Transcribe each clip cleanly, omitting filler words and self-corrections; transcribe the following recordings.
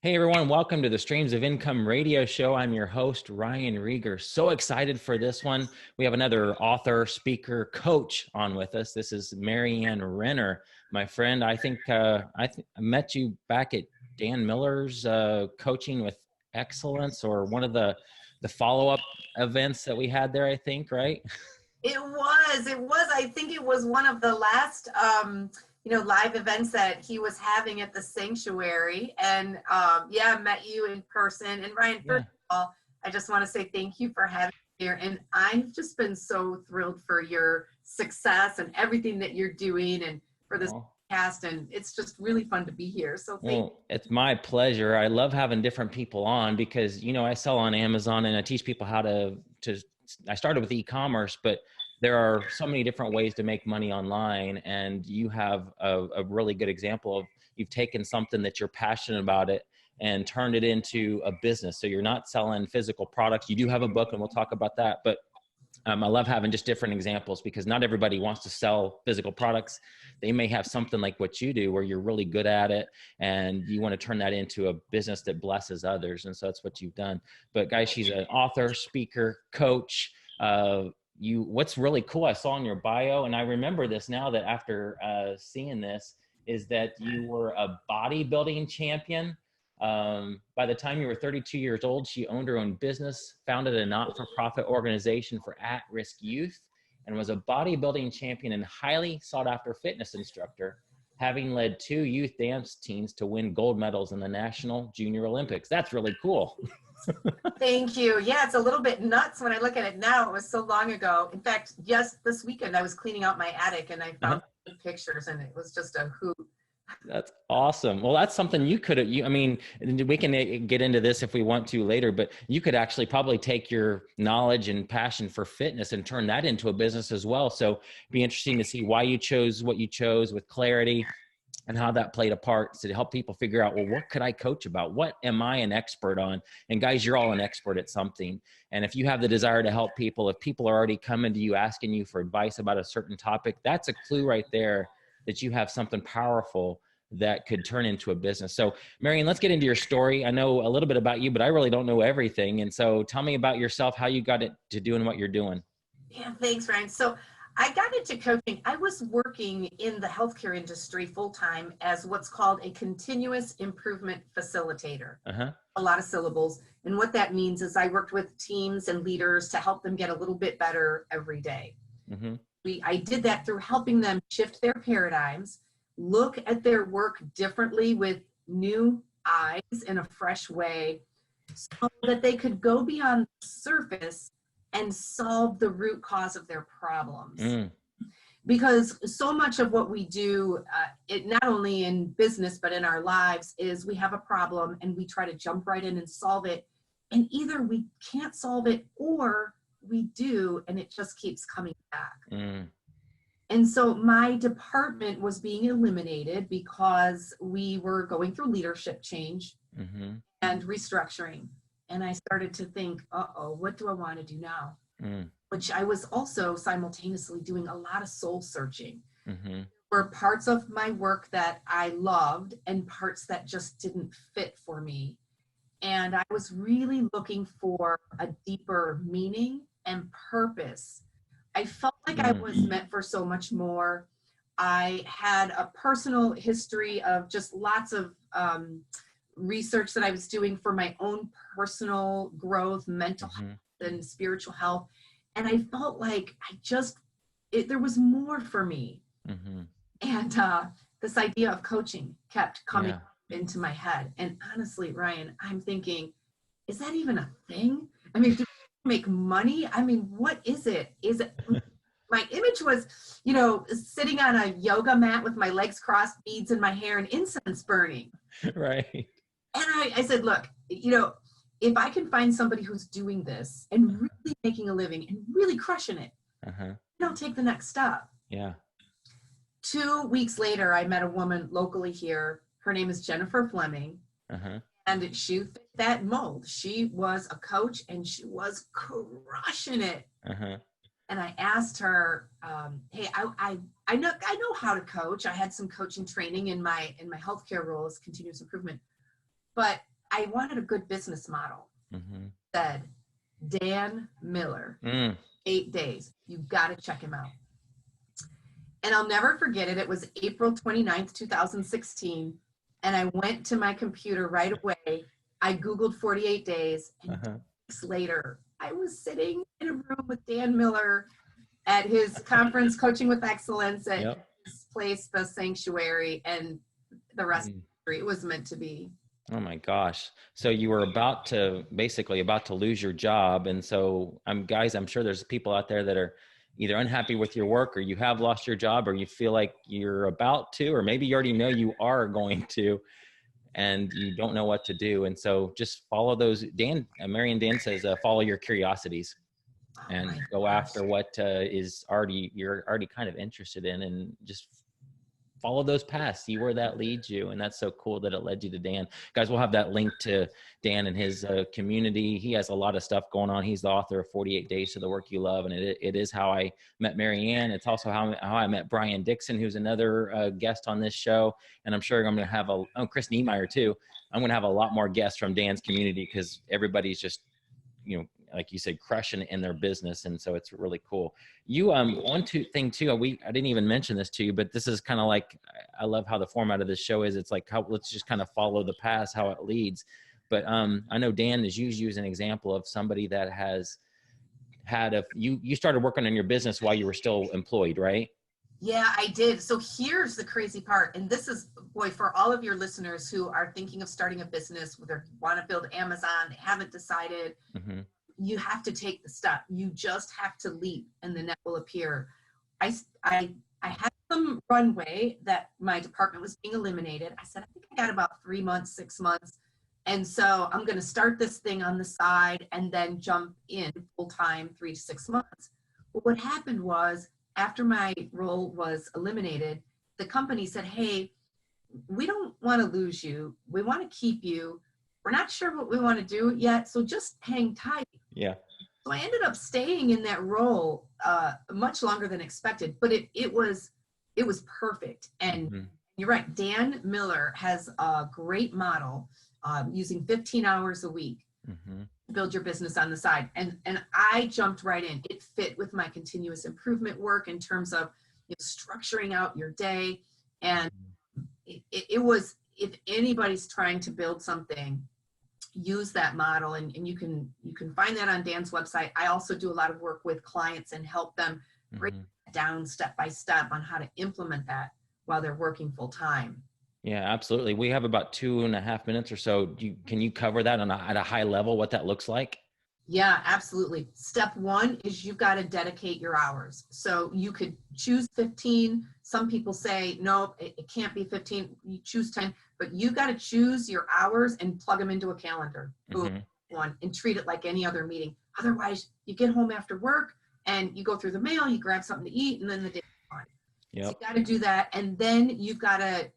Hey everyone, welcome to the Streams of Income radio show. I'm your host, Ryan Renner. So excited for this one. We have another author, speaker, coach on with us. This is Marianne Renner, my friend. I think I met you back at Dan Miller's Coaching with Excellence, or one of the follow-up events that we had there, I think, right? It was. I think it was one of the last, live events that he was having at the sanctuary. And I met you in person. And Ryan, Yeah. first of all, I just want to say thank you for having me here. And I've just been so thrilled for your success and everything that you're doing and for this podcast. And it's just really fun to be here. So thank you. It's my pleasure. I love having different people on because, I sell on Amazon and I teach people how to I started with e-commerce, but there are so many different ways to make money online. And you have a really good example of, you've taken something that you're passionate about it and turned it into a business. So you're not selling physical products. You do have a book and we'll talk about that, but I love having just different examples because not everybody wants to sell physical products. They may have something like what you do where you're really good at it and you want to turn that into a business that blesses others. And so that's what you've done. But guys, she's an author, speaker, coach. What's really cool, I saw in your bio, and I remember this now that after seeing this, is that you were a bodybuilding champion. By the time you were 32 years old, she owned her own business, founded a not-for-profit organization for at-risk youth, and was a bodybuilding champion and highly sought-after fitness instructor, having led 2 youth dance teams to win gold medals in the National Junior Olympics. That's really cool. Thank you. Yeah, it's a little bit nuts when I look at it now. It was so long ago. In fact, just this weekend, I was cleaning out my attic and I found pictures and it was just a hoot. That's awesome. Well, that's something you could, we can get into this if we want to later, but you could actually probably take your knowledge and passion for fitness and turn that into a business as well. So it'd be interesting to see why you chose what you chose with clarity and how that played a part to help people figure out, well, what could I coach about? What am I an expert on? And guys, you're all an expert at something. And if you have the desire to help people, if people are already coming to you, asking you for advice about a certain topic, that's a clue right there that you have something powerful that could turn into a business. So Marianne, let's get into your story. I know a little bit about you, but I really don't know everything. And so tell me about yourself, how you got it to doing what you're doing. Yeah, thanks, Ryan. So I got into coaching. I was working in the healthcare industry full-time as what's called a continuous improvement facilitator. A lot of syllables. And what that means is I worked with teams and leaders to help them get a little bit better every day. I did that through helping them shift their paradigms, look at their work differently with new eyes in a fresh way so that they could go beyond the surface and solve the root cause of their problems. Because so much of what we do, it not only in business, but in our lives, is we have a problem and we try to jump right in and solve it. And either we can't solve it or we do, and it just keeps coming back. And so my department was being eliminated because we were going through leadership change and restructuring. And I started to think, what do I want to do now? Which I was also simultaneously doing a lot of soul searching. For parts of my work that I loved and parts that just didn't fit for me. And I was really looking for a deeper meaning and purpose. I felt like I was meant for so much more. I had a personal history of just lots of research that I was doing for my own personal growth, mental health, and spiritual health. And I felt like there was more for me. And this idea of coaching kept coming into my head. And honestly, Ryan, I'm thinking, is that even a thing? I mean, do we make money? I mean, what is it? My image was, sitting on a yoga mat with my legs crossed, beads in my hair, and incense burning. Right. And I said, look, if I can find somebody who's doing this and really making a living and really crushing it, then I'll take the next step. Yeah. 2 weeks later, I met a woman locally here. Her name is Jennifer Fleming. And she fit that mold. She was a coach and she was crushing it. And I asked her, hey, I know how to coach. I had some coaching training in my healthcare role as continuous improvement. But I wanted a good business model. Said Dan Miller, 8 days. You got to check him out. And I'll never forget it. It was April 29th, 2016. And I went to my computer right away. I Googled 48 days. And weeks later, I was sitting in a room with Dan Miller at his conference, Coaching with Excellence, at his place, The Sanctuary, and the rest, it was meant to be. Oh my gosh. So you were basically about to lose your job. And so guys, I'm sure there's people out there that are either unhappy with your work, or you have lost your job, or you feel like you're about to, or maybe you already know you are going to, and you don't know what to do. And so just follow those. Marian Dan says, follow your curiosities and go after what you're already kind of interested in, and just follow those paths, see where that leads you. And that's so cool that it led you to Dan. Guys, we'll have that link to Dan and his community. He has a lot of stuff going on. He's the author of 48 Days to the Work You Love. And it is how I met Marianne. It's also how I met Brian Dixon, who's another guest on this show. And I'm sure I'm going to have Chris Niemeyer too. I'm going to have a lot more guests from Dan's community, because everybody's just, like you said, crushing in their business. And so it's really cool. You, thing too, I didn't even mention this to you, but this is kind of like, I love how the format of this show is. It's like, let's just kind of follow the path, how it leads. But I know Dan is used you as an example of somebody that has had you started working on your business while you were still employed, right? Yeah, I did. So here's the crazy part. And this is, boy, for all of your listeners who are thinking of starting a business, they want to build Amazon, they haven't decided, you have to take the step. You just have to leap, and the net will appear. I had some runway that my department was being eliminated. I said, I think I got about 3 months, 6 months. And so I'm going to start this thing on the side and then jump in full time 3 to 6 months. But what happened was, after my role was eliminated, the company said, hey, we don't want to lose you. We want to keep you. We're not sure what we want to do yet, so just hang tight. Yeah. So I ended up staying in that role much longer than expected, but it was perfect. And you're right, Dan Miller has a great model using 15 hours a week to build your business on the side. And I jumped right in. It fit with my continuous improvement work in terms of structuring out your day. And it was, if anybody's trying to build something, use that model, and you can find that on Dan's website. I also do a lot of work with clients and help them break down step by step on how to implement that while they're working full time. Yeah, absolutely. We have about 2.5 minutes or so. Can you cover that at a high level, what that looks like? Yeah, absolutely. Step one is you've got to dedicate your hours. So you could choose 15. Some people say, no, it can't be 15. You choose 10, but you've got to choose your hours and plug them into a calendar. And treat it like any other meeting. Otherwise, you get home after work and you go through the mail, you grab something to eat, and then the day's gone. Yep. So you got to do that. And then you've got to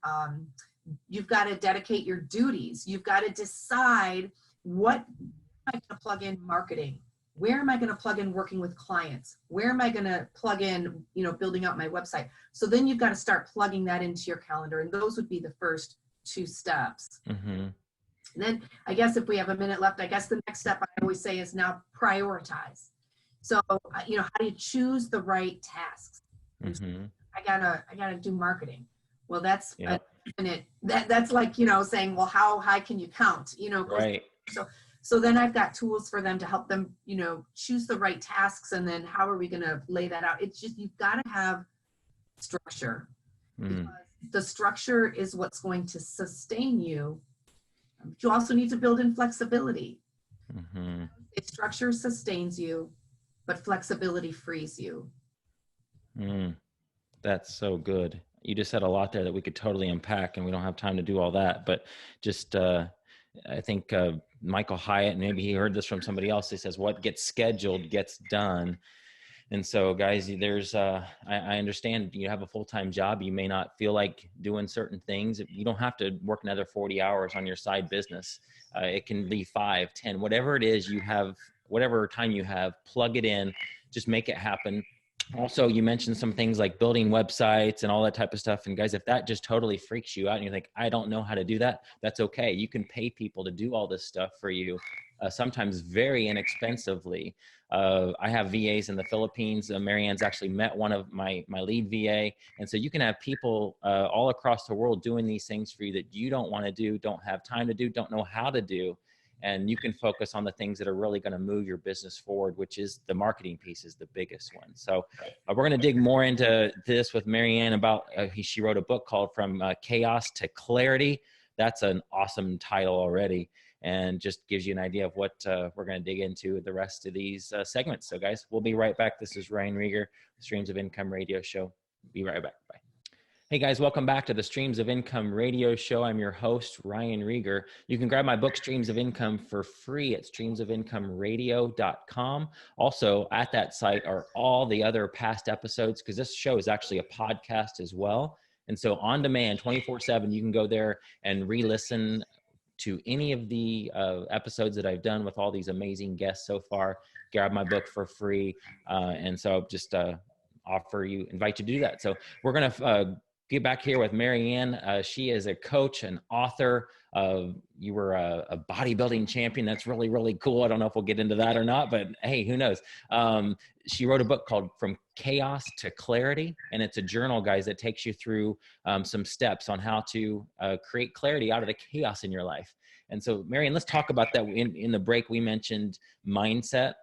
dedicate your duties. You've got to decide, what am I going to plug in marketing? Where am I going to plug in working with clients? Where am I going to plug in, building out my website? So then you've got to start plugging that into your calendar. And those would be the first 2 steps. And then I guess if we have a minute left, I guess the next step I always say is now prioritize. So, how do you choose the right tasks? I gotta do marketing. Well, that's that's like, saying, well, how high can you count? Right. So then I've got tools for them to help them, choose the right tasks. And then how are we going to lay that out? It's just, you've got to have structure. Because the structure is what's going to sustain you. But you also need to build in flexibility. Structure sustains you, but flexibility frees you. That's so good. You just said a lot there that we could totally unpack, and we don't have time to do all that. But just, I think Michael Hyatt, and maybe he heard this from somebody else, he says, what gets scheduled gets done. And so, guys, there's, I understand you have a full-time job. You may not feel like doing certain things. You don't have to work another 40 hours on your side business. It can be 5, 10, whatever it is you have, whatever time you have, plug it in, just make it happen. Also, you mentioned some things like building websites and all that type of stuff. And guys, if that just totally freaks you out and you think, I don't know how to do that, that's okay. You can pay people to do all this stuff for you, sometimes very inexpensively. I have VAs in the Philippines. Marianne's actually met one of my lead VA. And so you can have people all across the world doing these things for you that you don't want to do, don't have time to do, don't know how to do. And you can focus on the things that are really going to move your business forward, which is the marketing piece is the biggest one. So we're going to dig more into this with Marianne about, she wrote a book called From Chaos to Clarity. That's an awesome title already, and just gives you an idea of what we're going to dig into the rest of these segments. So guys, we'll be right back. This is Ryan Renner, Streams of Income Radio Show. Be right back. Bye. Hey guys, welcome back to the Streams of Income Radio Show. I'm your host, Ryan Renner. You can grab my book, Streams of Income, for free at streamsofincomeradio.com. Also, at that site are all the other past episodes, because this show is actually a podcast as well. And so on demand, 24/7, you can go there and re-listen to any of the episodes that I've done with all these amazing guests so far. Grab my book for free. And so just invite you to do that. So we're going to get back here with Marianne. She is a coach, an author. You were a bodybuilding champion. That's really, really cool. I don't know if we'll get into that or not, but hey, who knows? She wrote a book called From Chaos to Clarity, and it's a journal, guys, that takes you through some steps on how to create clarity out of the chaos in your life. And so, Marianne, let's talk about that. In the break, we mentioned mindset.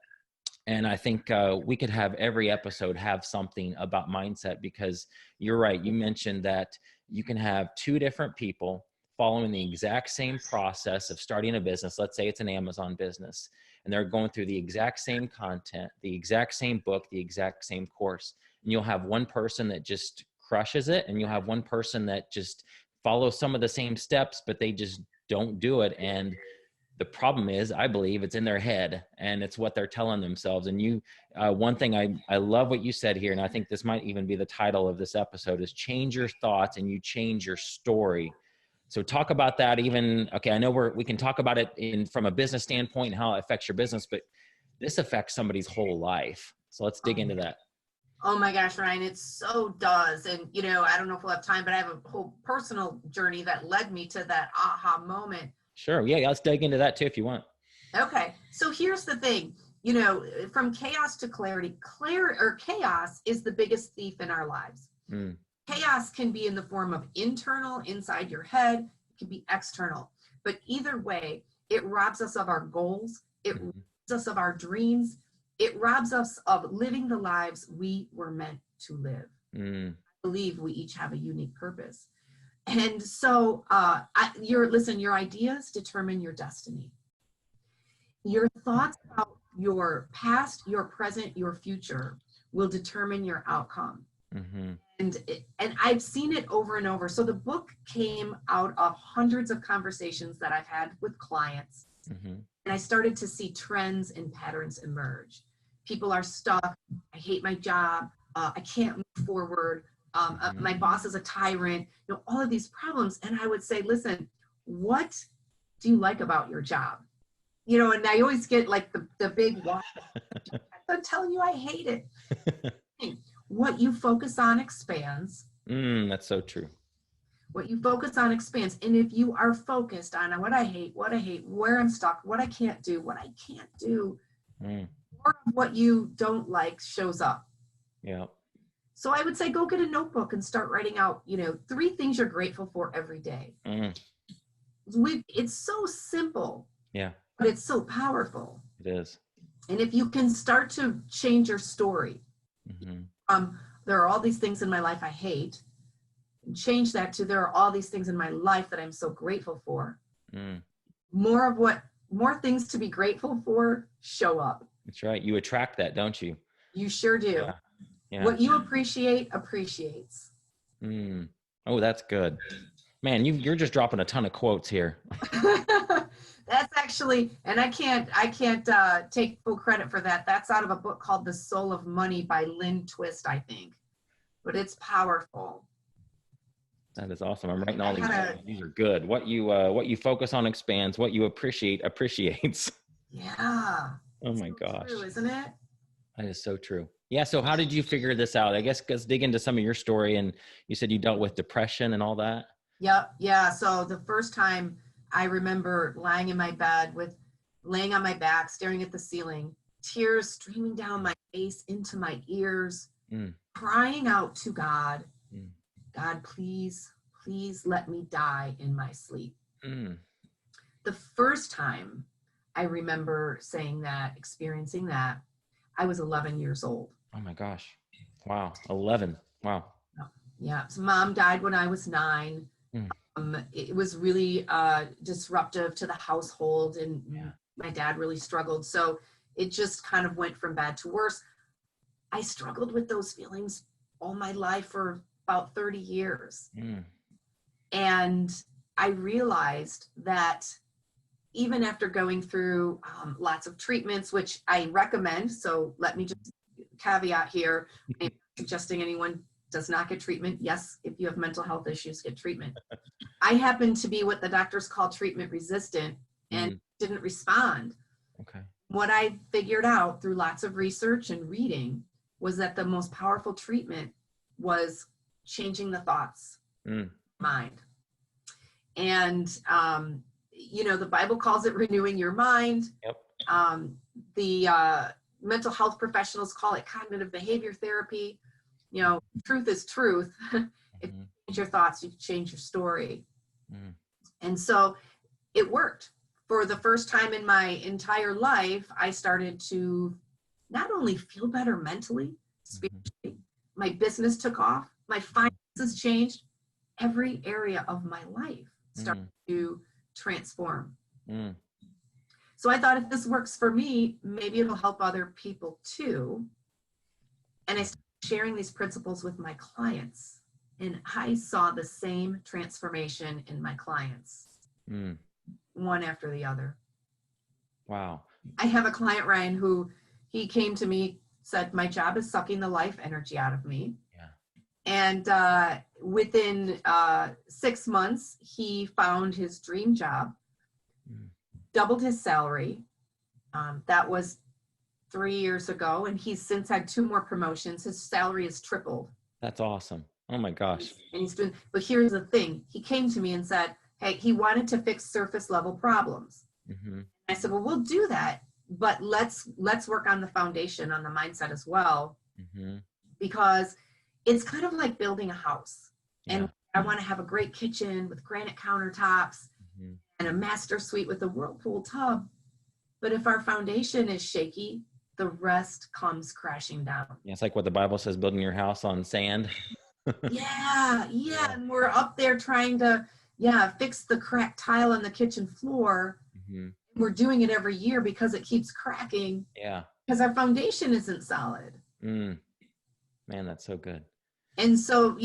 And I think we could have every episode have something about mindset, because you're right. You mentioned that you can have two different people following the exact same process of starting a business. Let's say it's an Amazon business, and they're going through the exact same content, the exact same book, the exact same course. And you'll have one person that just crushes it, and you'll have one person that just follows some of the same steps, but they just don't do it. And the problem is, I believe it's in their head, and it's what they're telling themselves. And one thing I love what you said here, and I think this might even be the title of this episode, is change your thoughts and you change your story. So talk about that. Okay, I know we can talk about it from a business standpoint and how it affects your business, but this affects somebody's whole life. So let's dig into that. Oh my gosh, Ryan, it so does. And, I don't know if we'll have time, but I have a whole personal journey that led me to that aha moment. Sure. Yeah, let's dig into that too if you want. Okay. So here's the thing, from chaos to clarity, chaos is the biggest thief in our lives. Chaos can be in the form of internal, inside your head. It can be external. But either way, it robs us of our goals. It robs us of our dreams. It robs us of living the lives we were meant to live. I believe we each have a unique purpose. And so your ideas determine your destiny. Your thoughts about your past, your present, your future will determine your outcome. And I've seen it over and over. So the book came out of hundreds of conversations that I've had with clients. And I started to see trends and patterns emerge. People are stuck. I hate my job. I can't move forward. My boss is a tyrant, all of these problems. And I would say, listen, what do you like about your job? And I always get like the big why. I'm telling you, I hate it. What you focus on expands. That's so true. What you focus on expands. And if you are focused on what I hate, where I'm stuck, what I can't do, more of what you don't like shows up. Yeah. So I would say, go get a notebook and start writing out, 3 things you're grateful for every day. It's so simple. Yeah. But it's so powerful. It is. And if you can start to change your story, there are all these things in my life I hate, change that to there are all these things in my life that I'm so grateful for. More things to be grateful for show up. That's right. You attract that, don't you? You sure do. Yeah. Yeah. What you appreciate appreciates. Oh, that's good. Man, you're just dropping a ton of quotes here. That's actually, and I can't take full credit for that. That's out of a book called The Soul of Money by Lynn Twist, I think. But it's powerful. That is awesome. I'm writing all these down. These are good. What you focus on expands. What you appreciate appreciates. Yeah. Oh my gosh. True, isn't it? That is so true. Yeah. So how did you figure this out? I guess let's dig into some of your story. And you said you dealt with depression and all that. Yep. Yeah. So the first time I remember lying in my bed laying on my back, staring at the ceiling, tears streaming down my face into my ears, crying out to God, God, please, please let me die in my sleep. The first time I remember saying that, experiencing that, I was 11 years old. Oh my gosh. Wow. 11. Wow. Yeah. So mom died when I was 9. It was really disruptive to the household, and my dad really struggled. So it just kind of went from bad to worse. I struggled with those feelings all my life for about 30 years. And I realized that even after going through lots of treatments, which I recommend, so let me just caveat here, I'm not suggesting anyone does not get treatment. Yes, if you have mental health issues, get treatment. I happen to be what the doctors call treatment resistant and didn't respond. Okay. What I figured out through lots of research and reading was that the most powerful treatment was changing the thoughts, mind. And, the Bible calls it renewing your mind. Yep. The mental health professionals call it cognitive behavior therapy. Truth is truth. If you change your thoughts, you change your story. And so it worked. For the first time in my entire life, I started to not only feel better mentally, spiritually, my business took off, my finances changed, every area of my life started to transform. So I thought, if this works for me, maybe it'll help other people too. And I started sharing these principles with my clients, and I saw the same transformation in my clients, one after the other. Wow. I have a client, Ryan, who he came to me, said, my job is sucking the life energy out of me. And within 6 months, he found his dream job, doubled his salary. That was 3 years ago, and he's since had 2 more promotions. His salary has tripled. That's awesome. Oh my gosh. And he's doing, but here's the thing. He came to me and said, hey, he wanted to fix surface level problems. I said, well, we'll do that, but let's work on the foundation, on the mindset as well, because it's kind of like building a house. And I want to have a great kitchen with granite countertops and a master suite with a whirlpool tub. But if our foundation is shaky, the rest comes crashing down. Yeah, it's like what the Bible says, building your house on sand. Yeah. And we're up there trying to, fix the cracked tile on the kitchen floor. We're doing it every year because it keeps cracking. Yeah. Because our foundation isn't solid. Man, that's so good. And so,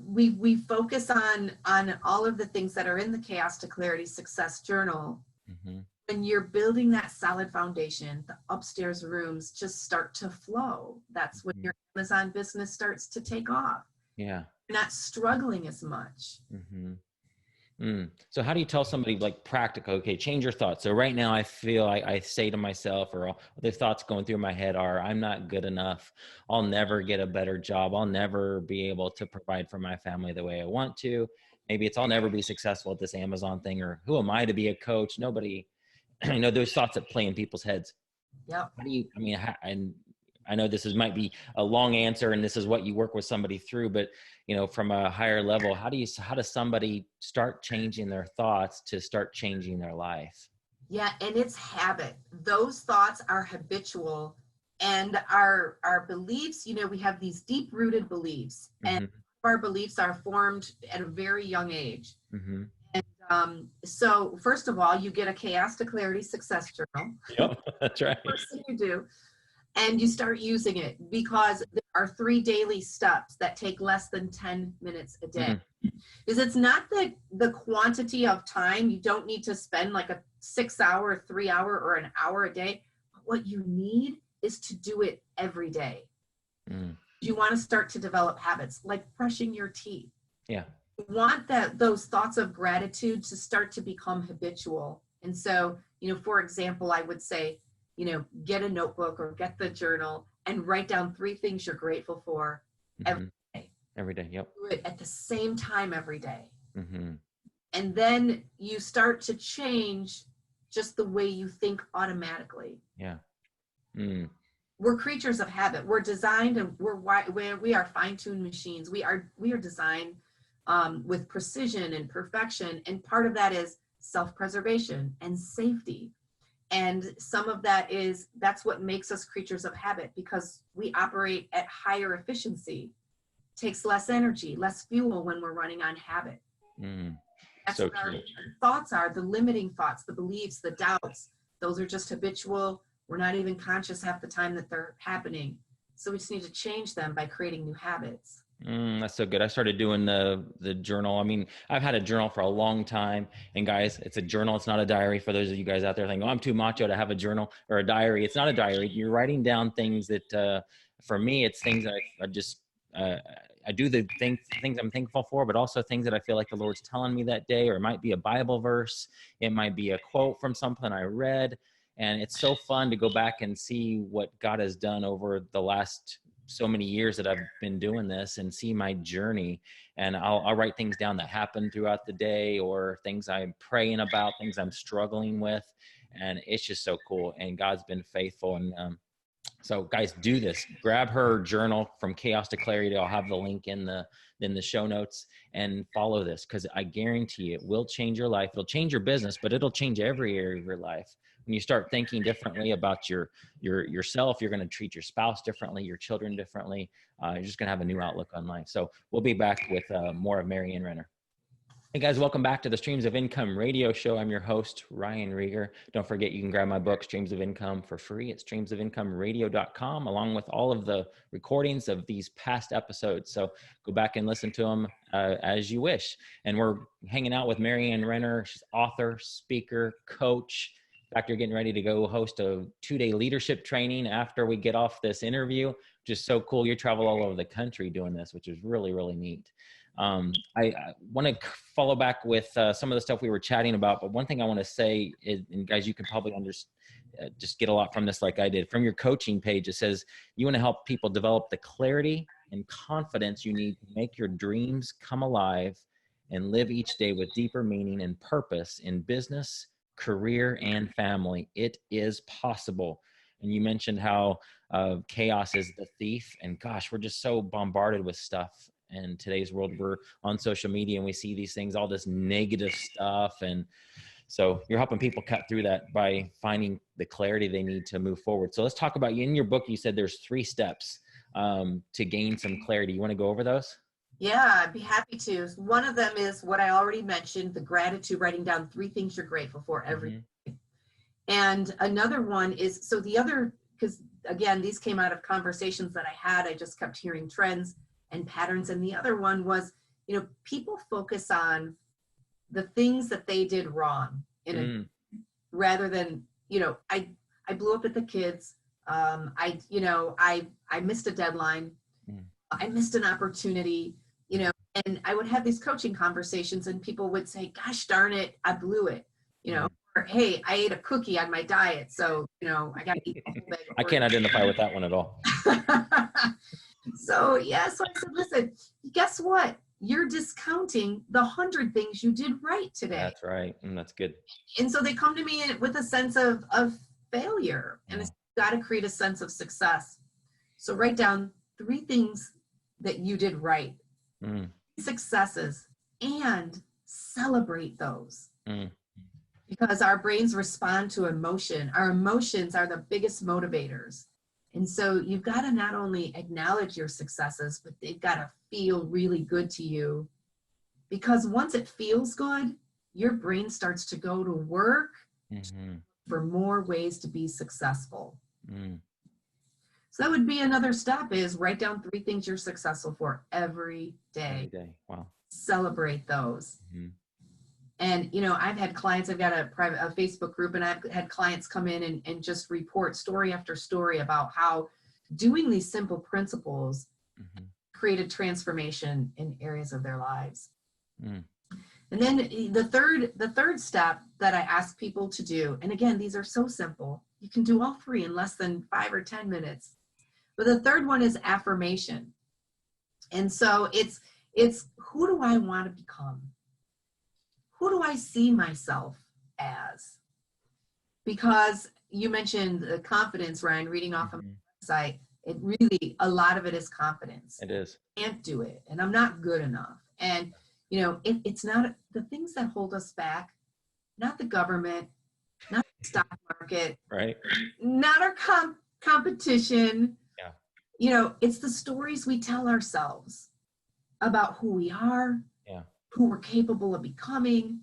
we focus on all of the things that are in the Chaos to Clarity Success Journal. When you're building that solid foundation, the upstairs rooms just start to flow. That's when your Amazon business starts to take off. Yeah. You're not struggling as much. So how do you tell somebody, like, practical, okay, change your thoughts? So right now I feel like I say to myself, or all the thoughts going through my head are, I'm not good enough. I'll never get a better job. I'll never be able to provide for my family the way I want to. Maybe it's, I'll never be successful at this Amazon thing, or who am I to be a coach? Nobody, those thoughts that play in people's heads. Yep. How do you, I know this might be a long answer, and this is what you work with somebody through, but from a higher level, how does somebody start changing their thoughts to start changing their life? Yeah. And it's habit. Those thoughts are habitual, and our beliefs, we have these deep rooted beliefs, and our beliefs are formed at a very young age. And so first of all, you get a Chaos to Clarity Success Journal. Yep, that's right. First thing you do. And you start using it, because there are 3 daily steps that take less than 10 minutes a day. Because it's not the quantity of time. You don't need to spend like a 6 hour, 3 hour, or an hour a day. But what you need is to do it every day. You want to start to develop habits like brushing your teeth. Yeah. You want those thoughts of gratitude to start to become habitual. And so, for example, I would say, get a notebook or get the journal and write down 3 things you're grateful for every day. Every day, yep. Do it at the same time every day. Mm-hmm. And then you start to change just the way you think automatically. Yeah. Mm. We're creatures of habit. We're designed, and we are fine-tuned machines. We are designed with precision and perfection. And part of that is self-preservation and safety. And some of that's what makes us creatures of habit, because we operate at higher efficiency. Takes less energy, less fuel when we're running on habit. That's so what our thoughts are, the limiting thoughts, the beliefs, the doubts. Those are just habitual. We're not even conscious half the time that they're happening. So we just need to change them by creating new habits. That's so good. I started doing the journal. I mean, I've had a journal for a long time, and guys, it's a journal. It's not a diary. For those of you guys out there thinking, oh, I'm too macho to have a journal or a diary. It's not a diary. You're writing down things that, for me, it's things that I just, I do the things I'm thankful for, but also things that I feel like the Lord's telling me that day, or it might be a Bible verse. It might be a quote from something I read. And it's so fun to go back and see what God has done over the last so many years that I've been doing this, and see my journey. And I'll write things down that happened throughout the day, or things I'm praying about, things I'm struggling with. And it's just so cool. And God's been faithful. And so guys, do this. Grab her journal, From Chaos to Clarity. I'll have the link in the show notes, and follow this, because I guarantee you it will change your life. It'll change your business, but it'll change every area of your life. When you start thinking differently about yourself, you're going to treat your spouse differently, your children differently. You're just going to have a new outlook on life. So we'll be back with more of Marianne Renner. Hey guys, welcome back to the Streams of Income radio show. I'm your host, Ryan Rieger. Don't forget, you can grab my book, Streams of Income, for free at streamsofincomeradio.com, along with all of the recordings of these past episodes. So go back and listen to them as you wish. And we're hanging out with Marianne Renner. She's author, speaker, coach. In fact, you're getting ready to go host a 2-day leadership training after we get off this interview, which is so cool. You travel all over the country doing this, which is really, really neat. I want to follow back with some of the stuff we were chatting about, but one thing I want to say is, and guys, you can probably just get a lot from this like I did. From your coaching page, it says you want to help people develop the clarity and confidence you need to make your dreams come alive and live each day with deeper meaning and purpose in business, career, and family. It is possible. And you mentioned how chaos is the thief, and gosh, we're just so bombarded with stuff. In today's world, we're on social media and we see these things, all this negative stuff. And so you're helping people cut through that by finding the clarity they need to move forward. So let's talk about, in your book, you said there's 3 steps to gain some clarity. You want to go over those? Yeah, I'd be happy to. One of them is what I already mentioned, the gratitude, writing down 3 things you're grateful for every day. And another one is, so the other, because again, these came out of conversations that I had. I just kept hearing trends and patterns. And the other one was, people focus on the things that they did wrong rather than, I blew up at the kids. I missed a deadline. I missed an opportunity, and I would have these coaching conversations and people would say, gosh darn it, I blew it, or, hey, I ate a cookie on my diet. So, I got to eat a whole bag of I can't identify with that one at all. So I said, listen, guess what? You're discounting the 100 things you did right today. That's right. And that's good. And so they come to me with a sense of failure, and it's got to create a sense of success. So write down 3 things that you did right, successes, and celebrate those. Because our brains respond to emotion. Our emotions are the biggest motivators. And so you've got to not only acknowledge your successes, but they've got to feel really good to you. Because once it feels good, your brain starts to go to work for more ways to be successful. So that would be another step, is write down 3 things you're successful for every day. Every day. Wow. Celebrate those. And, I've had clients, I've got a Facebook group, and I've had clients come in and just report story after story about how doing these simple principles created transformation in areas of their lives. And then the third step that I ask people to do, and again, these are so simple, you can do all 3 in less than 5 or 10 minutes, But the third one is affirmation. And so it's who do I want to become? Who do I see myself as? Because you mentioned the confidence, Ryan, reading off of my website, it really, a lot of it is confidence. It is. I can't do it, and I'm not good enough. And, you know, it's not the things that hold us back, not the government, not the stock market, right? Not our competition. Yeah. You know, it's the stories we tell ourselves about who we are, who we're capable of becoming,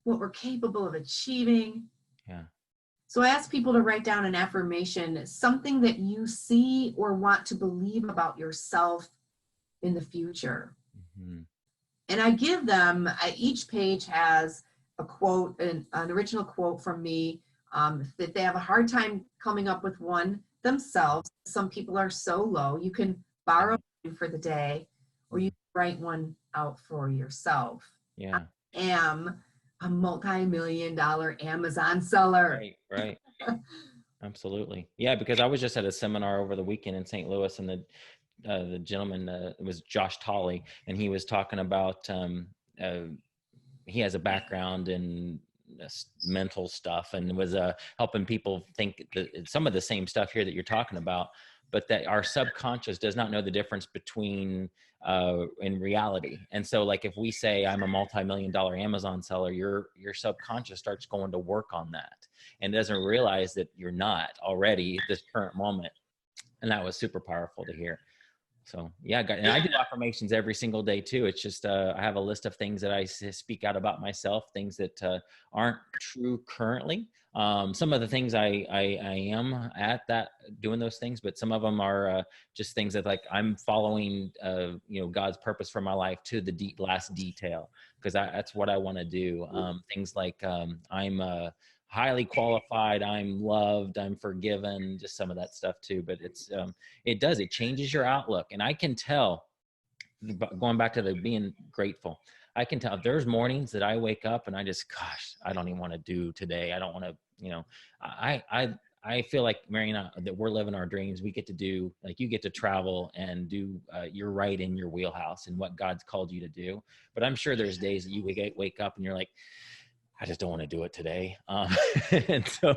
what we're capable of achieving. Yeah. So I ask people to write down an affirmation, something that you see or want to believe about yourself in the future. And I give them, each page has a quote, an original quote from me, that they have a hard time coming up with one themselves. Some people are so low, you can borrow one for the day, or you can write one out for yourself. Yeah. I am a multi-million-dollar Amazon seller. Right. Absolutely. Yeah, because I was just at a seminar over the weekend in St. Louis, and the gentleman, it was Josh Tolley, and he was talking about, he has a background in mental stuff, and was helping people think some of the same stuff here that you're talking about, but that our subconscious does not know the difference between in reality. And so, like, if we say I'm a multi-million-dollar Amazon seller, your subconscious starts going to work on that and doesn't realize that you're not already at this current moment. And that was super powerful to hear. So yeah, and I do affirmations every single day too. It's just, I have a list of things that I speak out about myself, things that aren't true currently. Some of the things I am at that doing those things, but some of them are just things that, like, I'm following, you know, God's purpose for my life to the last detail, because that's what I want to do. Things like I'm highly qualified, I'm loved, I'm forgiven, just some of that stuff too. But it changes your outlook. And I can tell, going back to the being grateful, I can tell there's mornings that I wake up and I just, gosh, I don't even want to do today. I don't want to, you know, I feel like, Marianne, that we're living our dreams. We get to do, like, you get to travel and do, you're right in your wheelhouse and what God's called you to do. But I'm sure there's days that you wake up and you're like, I just don't want to do it today. And so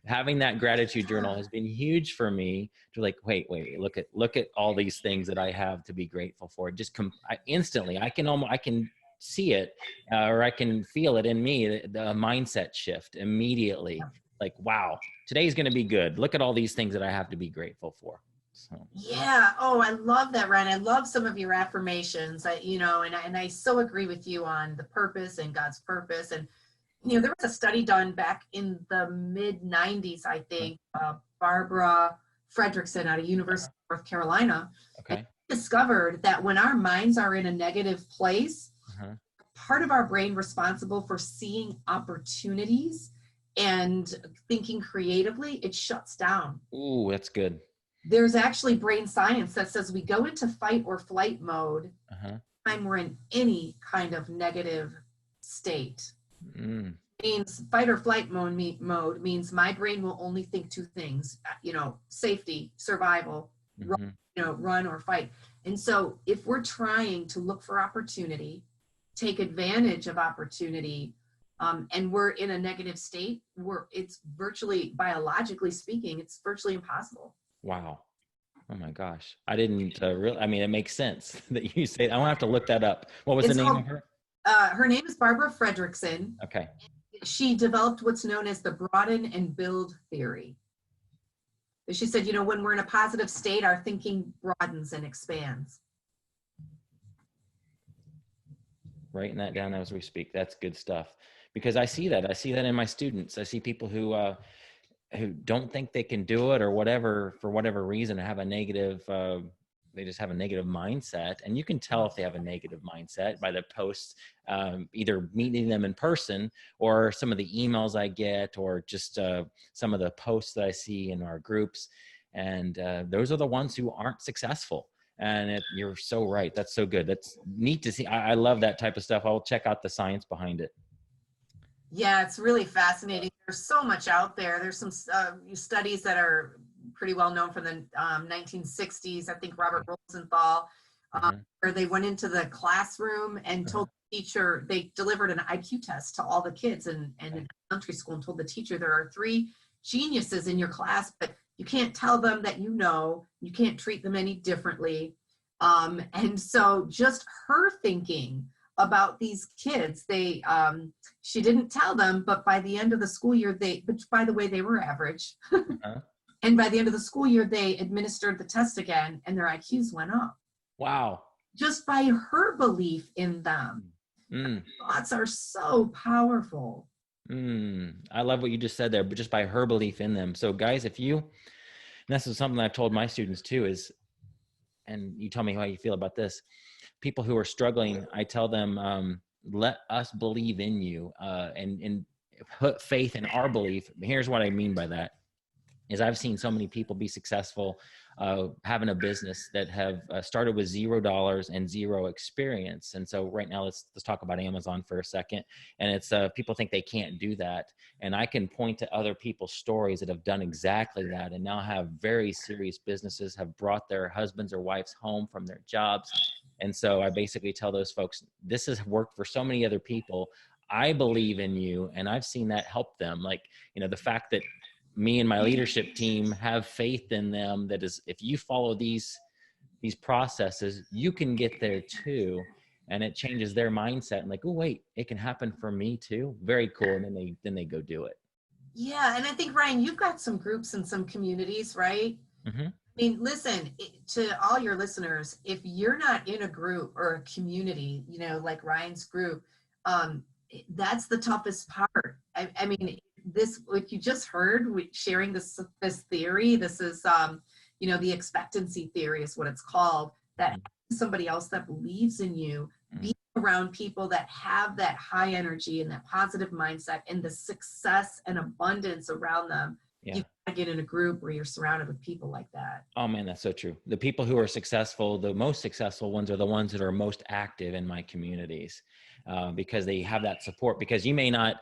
having that gratitude journal has been huge for me to, like, wait, look at all these things that I have to be grateful for. Just instantly, I can see it, or I can feel it in me, the mindset shift immediately. Like, wow, today's going to be good. Look at all these things that I have to be grateful for. So. Yeah. Oh, I love that, Ryan. I love some of your affirmations. And I so agree with you on the purpose and God's purpose. And, you know, there was a study done back in the mid 90s, I think, Barbara Fredrickson out of University of North Carolina, discovered that when our minds are in a negative place, part of our brain responsible for seeing opportunities and thinking creatively, it shuts down. Ooh, that's good. There's actually brain science that says we go into fight or flight mode when we're in any kind of negative state. Means fight or flight mode means my brain will only think two things, you know, safety, survival, run or fight. And so if we're trying to look for opportunity, take advantage of opportunity, and we're in a negative state, it's virtually, biologically speaking, it's virtually impossible. Wow. Oh my gosh. I didn't really, I mean, it makes sense that you say, I won't have to look that up. What was the name of her? Her name is Barbara Fredrickson. Okay. She developed what's known as the Broaden and Build theory. She said, you know, when we're in a positive state, our thinking broadens and expands. Writing that down as we speak. That's good stuff. Because I see that in my students. I see people who don't think they can do it, or whatever, for whatever reason, have a negative, they just have a negative mindset. And you can tell if they have a negative mindset by the posts, either meeting them in person, or some of the emails I get, or just some of the posts that I see in our groups. And those are the ones who aren't successful. And you're so right. That's so good. That's neat to see. I love that type of stuff. I'll check out the science behind it. Yeah, it's really fascinating. There's so much out there. There's some studies that are pretty well known from the 1960s. I think Robert Rosenthal, where they went into the classroom and told the teacher, they delivered an IQ test to all the kids in elementary school and told the teacher, there are 3 geniuses in your class, but you can't tell them that you can't treat them any differently. And so just her thinking about these kids, she didn't tell them, but by the end of the school year, which by the way, they were average. And by the end of the school year, they administered the test again and their IQs went up. Wow. Just by her belief in them. Thoughts are so powerful. I love what you just said there, but just by her belief in them. So guys, and this is something I've told my students too, and you tell me how you feel about this. People who are struggling, I tell them, let us believe in you, and put faith in our belief. Here's what I mean by that. Is I've seen so many people be successful having a business that have started with $0 and 0 experience. And so right now, let's talk about Amazon for a second. And it's people think they can't do that. And I can point to other people's stories that have done exactly that and now have very serious businesses, have brought their husbands or wives home from their jobs. And so I basically tell those folks, this has worked for so many other people. I believe in you. And I've seen that help them. Like, the fact that me and my leadership team have faith in them, that is, if you follow these processes, you can get there too. And it changes their mindset and like, oh wait, it can happen for me too. Very cool. And then they go do it. Yeah. And I think, Ryan, you've got some groups and some communities, right? I mean, listen, to all your listeners, if you're not in a group or a community, like Ryan's group, that's the toughest part. I mean, this, what you just heard, sharing this theory, this is, the expectancy theory is what it's called, that somebody else that believes in you, be around people that have that high energy and that positive mindset and the success and abundance around them. Yeah. You gotta get in a group where you're surrounded with people like that. Oh man, that's so true. The people who are successful, the most successful ones are the ones that are most active in my communities. Because they have that support. Because you may not,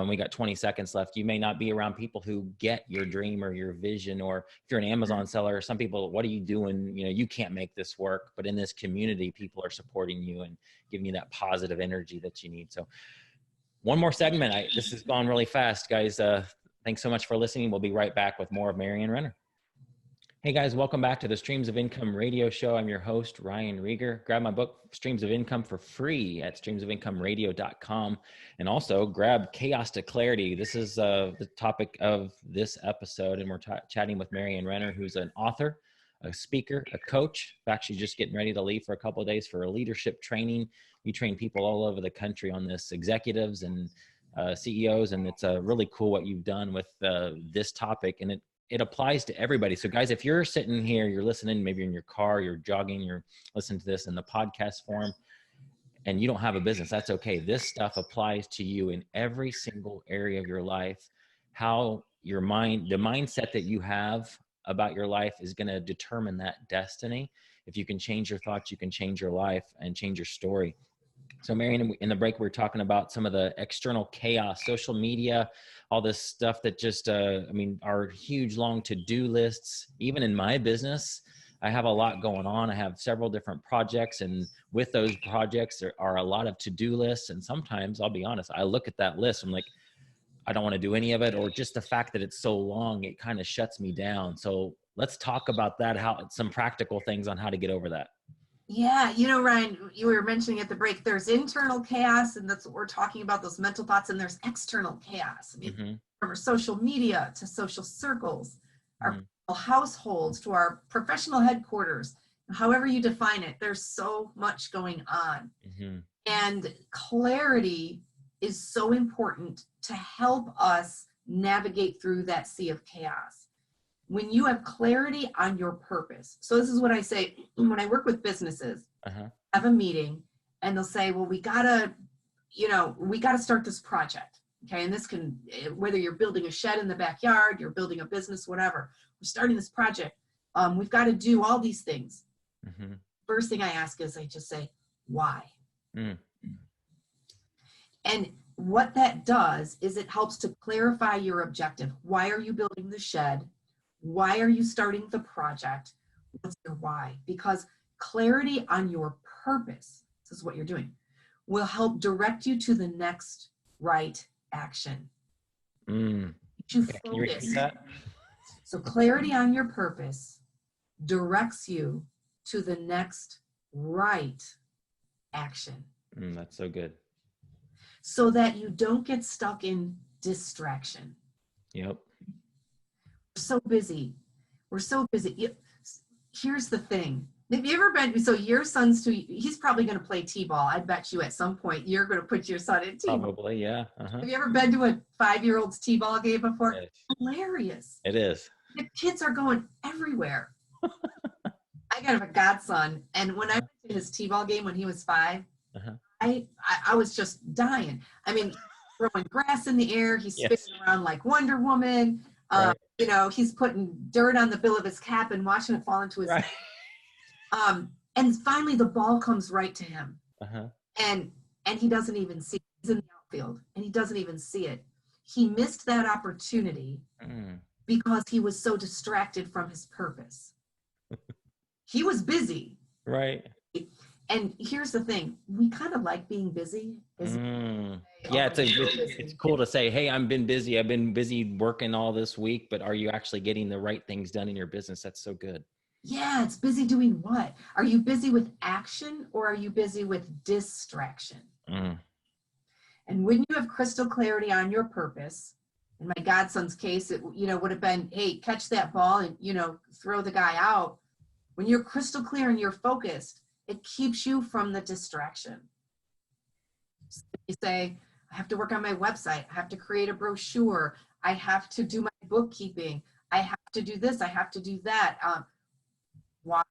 we got 20 seconds left, you may not be around people who get your dream or your vision, or if you're an Amazon seller, some people, what are you doing? You can't make this work. But in this community, people are supporting you and giving you that positive energy that you need. So one more segment. This has gone really fast, guys. Thanks so much for listening. We'll be right back with more of Marianne Renner. Hey guys, welcome back to the Streams of Income radio show. I'm your host, Ryan Renner. Grab my book, Streams of Income, for free at streamsofincomeradio.com. And also grab Chaos to Clarity. This is the topic of this episode. And we're chatting with Marianne Renner, who's an author, a speaker, a coach. Actually just getting ready to leave for a couple of days for a leadership training. You train people all over the country on this, executives and CEOs. And it's really cool what you've done with this topic. And it applies to everybody. So guys, if you're sitting here, you're listening, maybe in your car, you're jogging, you're listening to this in the podcast form, and you don't have a business, that's okay. This stuff applies to you in every single area of your life. How your mind, the mindset that you have about your life is going to determine that destiny. If you can change your thoughts, you can change your life and change your story. So Marianne, in the break, we're talking about some of the external chaos, social media, all this stuff that just, are huge, long to-do lists. Even in my business, I have a lot going on. I have several different projects, and with those projects, there are a lot of to-do lists. And sometimes, I'll be honest, I look at that list, I'm like, I don't want to do any of it, or just the fact that it's so long, it kind of shuts me down. So let's talk about that, some practical things on how to get over that. Yeah, Ryan, you were mentioning at the break, there's internal chaos, and that's what we're talking about, those mental thoughts, and there's external chaos. I mean, from our social media to social circles, our households to our professional headquarters, however you define it, there's so much going on. And clarity is so important to help us navigate through that sea of chaos. When you have clarity on your purpose. So this is what I say when I work with businesses, have a meeting, and they'll say, well, we gotta start this project. Okay. And this can, whether you're building a shed in the backyard, you're building a business, whatever, we're starting this project. We've got to do all these things. First thing I ask is I just say, why? And what that does is it helps to clarify your objective. Why are you building the shed? Why are you starting the project? What's your why? Because clarity on your purpose, this is what you're doing, will help direct you to the next right action. Okay, can you repeat that? So clarity on your purpose directs you to the next right action. That's so good. So that you don't get stuck in distraction. Yep. We're so busy. We're so busy. Here's the thing. Have you ever been, so your son's he's probably going to play t-ball. I bet you at some point you're going to put your son in t-ball. Probably, yeah. Have you ever been to a 5-year-old's t-ball game before? Yes. Hilarious. It is. The kids are going everywhere. I got a godson, and when I went to his t-ball game when he was 5, I was just dying. I mean, throwing grass in the air, he's spinning around like Wonder Woman. Right. You know, he's putting dirt on the bill of his cap and watching it fall into his right. And finally the ball comes right to him. And he doesn't even see it. He's in the outfield and he doesn't even see it. He missed that opportunity because he was so distracted from his purpose. He was busy. Right. And here's the thing, we kind of like being busy. Yeah, it's cool to say, hey, I've been busy working all this week, but are you actually getting the right things done in your business? That's so good. Yeah, it's busy doing what? Are you busy with action or are you busy with distraction? And when you have crystal clarity on your purpose, in my godson's case, it would have been, hey, catch that ball and throw the guy out. When you're crystal clear and you're focused, it keeps you from the distraction. So you say, I have to work on my website. I have to create a brochure. I have to do my bookkeeping. I have to do this. I have to do that. Why?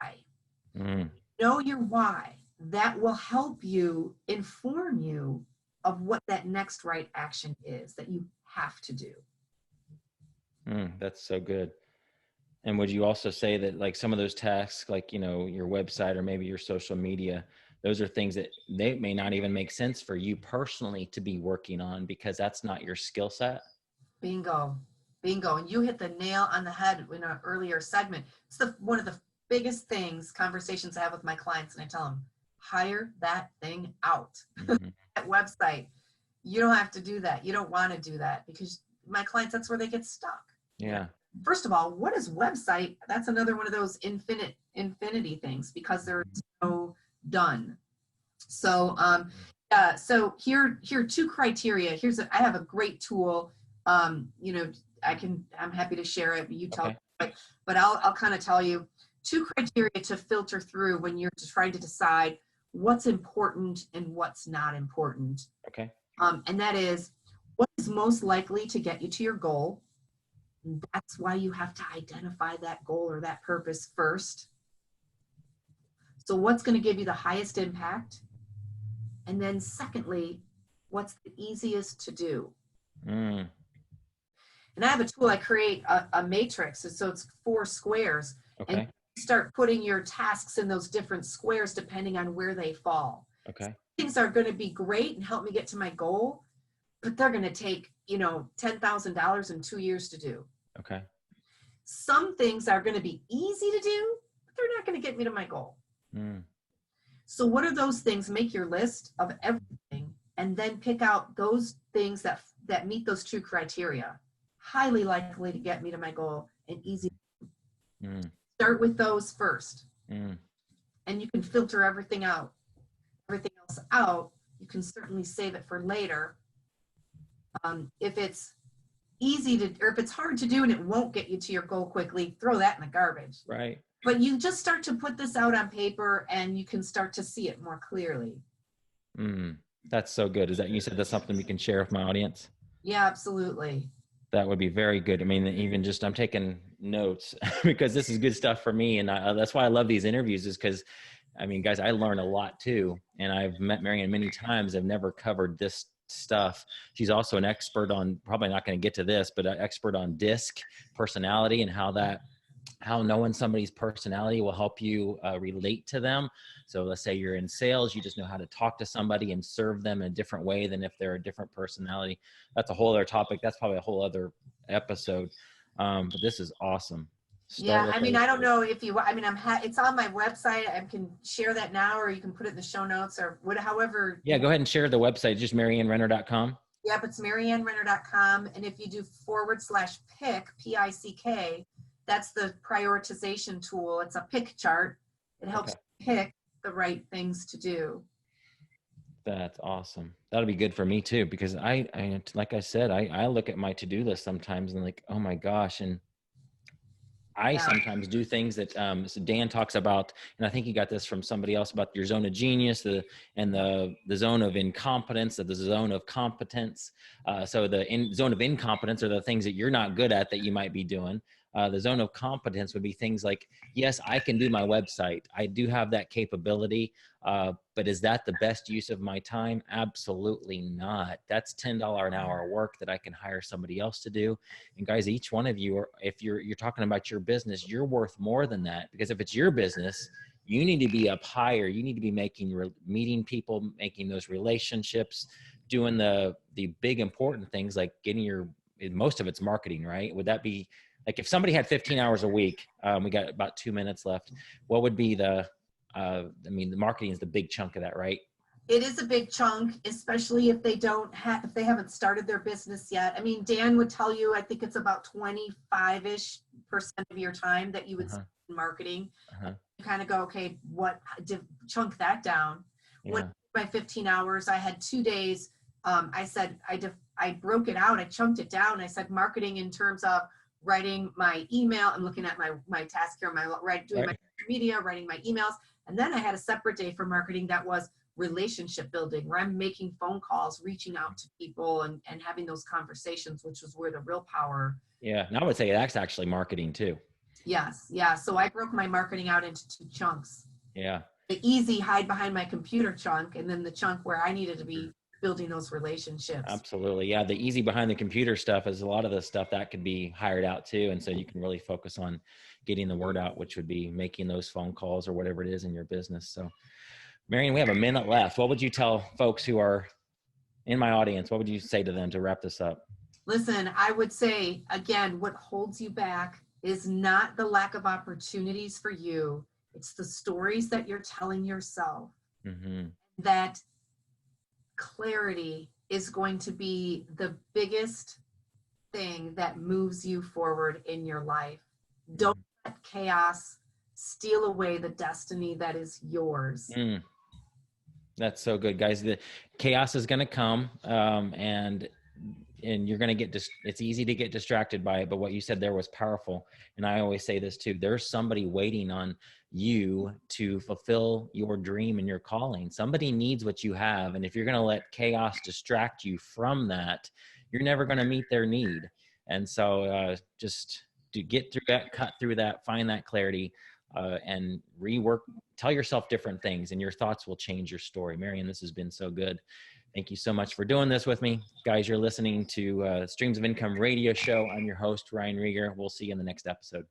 Know your why. That will help you, inform you of what that next right action is that you have to do. That's so good. And would you also say that like some of those tasks, like, your website or maybe your social media, those are things that they may not even make sense for you personally to be working on because that's not your skill set? Bingo. And you hit the nail on the head in an earlier segment. It's one of the biggest conversations I have with my clients, and I tell them, hire that thing out. That website, you don't have to do that. You don't want to do that because my clients, that's where they get stuck. Yeah. First of all, what is website? That's another one of those infinity things because there's no done. So, so here are 2 criteria. I have a great tool. I'm happy to share it. You tell me, but I'll kind of tell you 2 criteria to filter through when you're trying to decide what's important and what's not important. Okay. And that is what is most likely to get you to your goal. That's why you have to identify that goal or that purpose first. So what's going to give you the highest impact? And then secondly, what's the easiest to do? And I have a tool, I create a matrix. So it's 4 squares. And you start putting your tasks in those different squares depending on where they fall. Some things are going to be great and help me get to my goal, but they're going to take, $10,000 and 2 years to do. Some things are going to be easy to do, but they're not going to get me to my goal. So what are those things? Make your list of everything and then pick out those things that meet those 2 criteria. Highly likely to get me to my goal and easy. Start with those first. And you can filter everything else out. You can certainly save it for later. If it's or if it's hard to do and it won't get you to your goal quickly, throw that in the garbage. Right. But you just start to put this out on paper and you can start to see it more clearly. That's so good. You said that's something we can share with my audience? Yeah, absolutely. That would be very good. I mean, even just I'm taking notes because this is good stuff for me. And that's why I love these interviews is because, I mean, guys, I learn a lot too. And I've met Marianne many times. I've never covered this stuff. She's also an expert on, probably not going to get to this, but an expert on DISC personality and how knowing somebody's personality will help you relate to them. So let's say you're in sales, you just know how to talk to somebody and serve them in a different way than if they're a different personality. That's a whole other topic. That's probably a whole other episode. But this is awesome. Yeah, I mean, I don't know if you, I mean, it's on my website. I can share that now, or you can put it in the show notes or however. Yeah, go ahead and share the website, just mariannerenner.com. Yep, it's mariannerenner.com. And if you do /pick, P-I-C-K, that's the prioritization tool. It's a pick chart. It helps pick the right things to do. That's awesome. That'll be good for me too, because I like I said, I look at my to-do list sometimes and like, oh my gosh. And I sometimes do things that so Dan talks about, and I think he got this from somebody else, about your zone of genius, the zone of incompetence, the zone of competence. So the zone of incompetence are the things that you're not good at that you might be doing. The zone of competence would be things like, yes, I can do my website. I do have that capability, but is that the best use of my time? Absolutely not. That's $10 an hour work that I can hire somebody else to do. And guys, each one of you, if you're talking about your business, you're worth more than that, because if it's your business, you need to be up higher. You need to be meeting people, making those relationships, doing the big important things like most of it's marketing, right? Would that be, like, if somebody had 15 hours a week, we got about 2 minutes left, what would be the marketing is the big chunk of that, right? It is a big chunk, especially if they haven't started their business yet. I mean, Dan would tell you, I think it's about 25-ish% of your time that you would spend in marketing. You kind of go, okay, chunk that down. Yeah. When my 15 hours, I had 2 days. I said, I broke it out. I chunked it down. I said marketing in terms of writing my email. I'm looking at my task here, doing my media, writing my emails. And then I had a separate day for marketing that was relationship building, where I'm making phone calls, reaching out to people and having those conversations, which was where the real power. Yeah. And I would say that's actually marketing too. Yes. Yeah. So I broke my marketing out into 2 chunks. Yeah. The easy hide behind my computer chunk, and then the chunk where I needed to be building those relationships. Absolutely. Yeah. The easy behind the computer stuff is a lot of the stuff that could be hired out too. And so you can really focus on getting the word out, which would be making those phone calls or whatever it is in your business. So Marian, we have a minute left. What would you tell folks who are in my audience? What would you say to them to wrap this up? Listen, I would say, again, what holds you back is not the lack of opportunities for you. It's the stories that you're telling yourself. That clarity is going to be the biggest thing that moves you forward in your life. Don't let chaos steal away the destiny that is yours. That's so good, guys. The chaos is going to come, and you're going to it's easy to get distracted by it, but what you said there was powerful. And I always say this too, there's somebody waiting on you to fulfill your dream and your calling. Somebody needs what you have. And if you're going to let chaos distract you from that, you're never going to meet their need. And so just to get through that, cut through that, find that clarity, and rework, tell yourself different things, and your thoughts will change your story. Marian, this has been so good. Thank you so much for doing this with me. Guys, you're listening to Streams of Income radio show. I'm your host, Ryan Rieger. We'll see you in the next episode.